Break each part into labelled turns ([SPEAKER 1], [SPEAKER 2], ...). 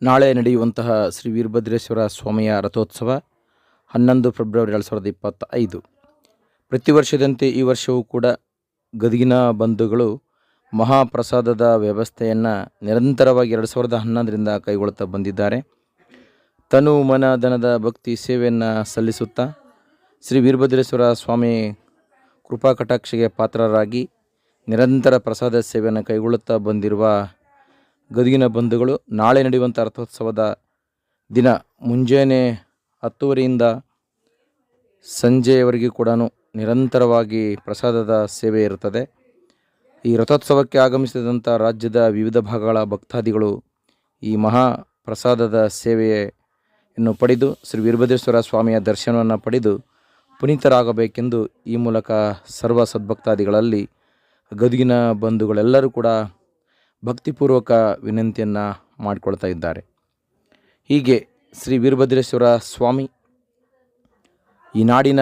[SPEAKER 1] ನಾಳೆ ನಡೆಯುವಂತಹ ಶ್ರೀ ವೀರಭದ್ರೇಶ್ವರ ಸ್ವಾಮಿಯ ರಥೋತ್ಸವ 11 ಫೆಬ್ರವರಿ 2025. ಪ್ರತಿ ವರ್ಷದಂತೆ ಈ ವರ್ಷವೂ ಕೂಡ ಗದಗಿನ ಬಂಧುಗಳು ಮಹಾಪ್ರಸಾದದ ವ್ಯವಸ್ಥೆಯನ್ನು ನಿರಂತರವಾಗಿ 2011ರಿಂದ ಕೈಗೊಳ್ಳುತ್ತಾ ಬಂದಿದ್ದಾರೆ. ತನು ಮನ ಧನದ ಭಕ್ತಿ ಸೇವೆಯನ್ನು ಸಲ್ಲಿಸುತ್ತಾ ಶ್ರೀ ವೀರಭದ್ರೇಶ್ವರ ಸ್ವಾಮಿ ಕೃಪಾ ಕಟಾಕ್ಷಗೆ ಪಾತ್ರರಾಗಿ ನಿರಂತರ ಪ್ರಸಾದ ಸೇವೆಯನ್ನು ಕೈಗೊಳ್ಳುತ್ತಾ ಬಂದಿರುವ ಗದಗಿನ ಬಂಧುಗಳು ನಾಳೆ ನಡೆಯುವಂಥ ರಥೋತ್ಸವದ ದಿನ ಮುಂಜಾನೆ 10:30ರಿಂದ ಸಂಜೆಯವರೆಗೂ ಕೂಡ ನಿರಂತರವಾಗಿ ಪ್ರಸಾದದ ಸೇವೆ ಇರುತ್ತದೆ. ಈ ರಥೋತ್ಸವಕ್ಕೆ ಆಗಮಿಸಿದಂಥ ರಾಜ್ಯದ ವಿವಿಧ ಭಾಗಗಳ ಭಕ್ತಾದಿಗಳು ಈ ಮಹಾ ಪ್ರಸಾದದ ಸೇವೆಯನ್ನು ಪಡೆದು ಶ್ರೀ ವೀರಭದ್ರೇಶ್ವರ ಸ್ವಾಮಿಯ ದರ್ಶನವನ್ನು ಪಡೆದು ಪುನೀತರಾಗಬೇಕೆಂದು ಈ ಮೂಲಕ ಸರ್ವ ಸದ್ಭಕ್ತಾದಿಗಳಲ್ಲಿ ಗದಗಿನ ಬಂಧುಗಳೆಲ್ಲರೂ ಕೂಡ ಭಕ್ತಿಪೂರ್ವಕ ವಿನಂತಿಯನ್ನು ಮಾಡಿಕೊಳ್ತಾ ಇದ್ದಾರೆ. ಹೀಗೆ ಶ್ರೀ ವೀರಭದ್ರೇಶ್ವರ ಸ್ವಾಮಿ ಈ ನಾಡಿನ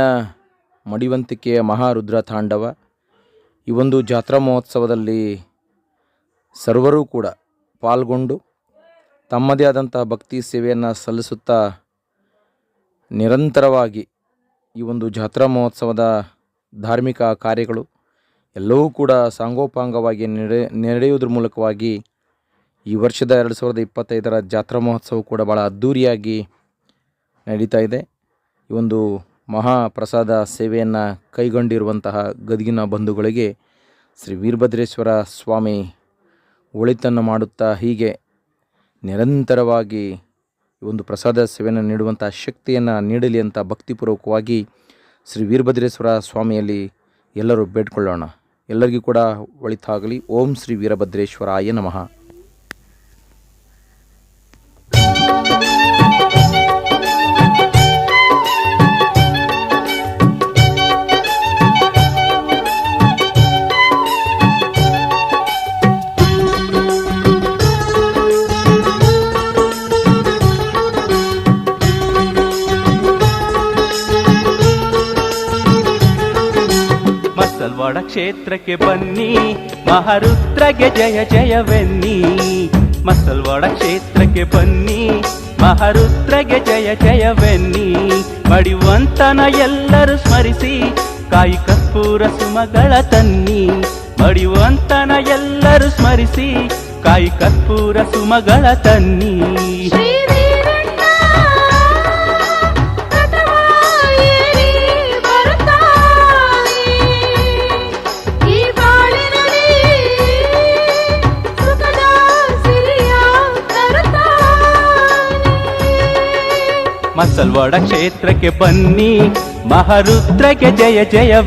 [SPEAKER 1] ಮಡಿವಂತಿಕೆಯ ಮಹಾರುದ್ರ ತಾಂಡವ ಈ ಒಂದು ಜಾತ್ರಾ ಮಹೋತ್ಸವದಲ್ಲಿ ಸರ್ವರೂ ಕೂಡ ಪಾಲ್ಗೊಂಡು ತಮ್ಮದೇ ಆದಂಥ ಭಕ್ತಿ ಸೇವೆಯನ್ನು ಸಲ್ಲಿಸುತ್ತಾ ನಿರಂತರವಾಗಿ ಈ ಒಂದು ಜಾತ್ರಾ ಮಹೋತ್ಸವದ ಧಾರ್ಮಿಕ ಕಾರ್ಯಗಳು ಎಲ್ಲವೂ ಕೂಡ ಸಾಂಗೋಪಾಂಗವಾಗಿ ನಡೆಯುವುದರ ಮೂಲಕವಾಗಿ ಈ ವರ್ಷದ 2025ರ ಜಾತ್ರಾ ಮಹೋತ್ಸವ ಕೂಡ ಭಾಳ ಅದ್ಧೂರಿಯಾಗಿ ನಡೀತಾ ಇದೆ. ಈ ಒಂದು ಮಹಾಪ್ರಸಾದ ಸೇವೆಯನ್ನು ಕೈಗೊಂಡಿರುವಂತಹ ಗದಗಿನ ಬಂಧುಗಳಿಗೆ ಶ್ರೀ ವೀರಭದ್ರೇಶ್ವರ ಸ್ವಾಮಿ ಒಳಿತನ್ನು ಮಾಡುತ್ತಾ ಹೀಗೆ ನಿರಂತರವಾಗಿ ಈ ಒಂದು ಪ್ರಸಾದ ಸೇವೆಯನ್ನು ನೀಡುವಂಥ ಶಕ್ತಿಯನ್ನು ನೀಡಲಿ ಅಂತ ಭಕ್ತಿಪೂರ್ವಕವಾಗಿ ಶ್ರೀ ವೀರಭದ್ರೇಶ್ವರ ಸ್ವಾಮಿಯಲ್ಲಿ ಎಲ್ಲರೂ ಬೇಡ್ಕೊಳ್ಳೋಣ. ಎಲ್ಲರಿಗೂ ಕೂಡ ಒಳಿತಾಗಲಿ. ಓಂ ಶ್ರೀ ವೀರಭದ್ರೇಶ್ವರಾಯ ನಮಃ.
[SPEAKER 2] ಮಸಲ್ವಾಡ ಕ್ಷೇತ್ರಕ್ಕೆ ಬನ್ನಿ, ಮಹಾರುದ್ರಗೆ ಜಯ ಜಯವೆನ್ನಿ. ಮಸಲ್ವಾಡ ಕ್ಷೇತ್ರಕ್ಕೆ ಬನ್ನಿ, ಮಹಾರುದ್ರಗೆ ಜಯ ಜಯವೆನ್ನಿ. ಮಡಿವಂತನ ಎಲ್ಲರೂ ಸ್ಮರಿಸಿ ಕಾಯಿ ಕರ್ಪೂರ ಸುಮಗಳ ತನ್ನಿ. ಮಡಿವಂತನ ಎಲ್ಲರೂ ಸ್ಮರಿಸಿ ಕಾಯಿ ಕರ್ಪೂರ ಸುಮಗಳ ತನ್ನಿ. ಮಸಲ್ವಾಡ ಕ್ಷೇತ್ರಕ್ಕೆ ಬನ್ನಿ, ಮಹಾರುದ್ರಗೆ ಜಯ ಜಯ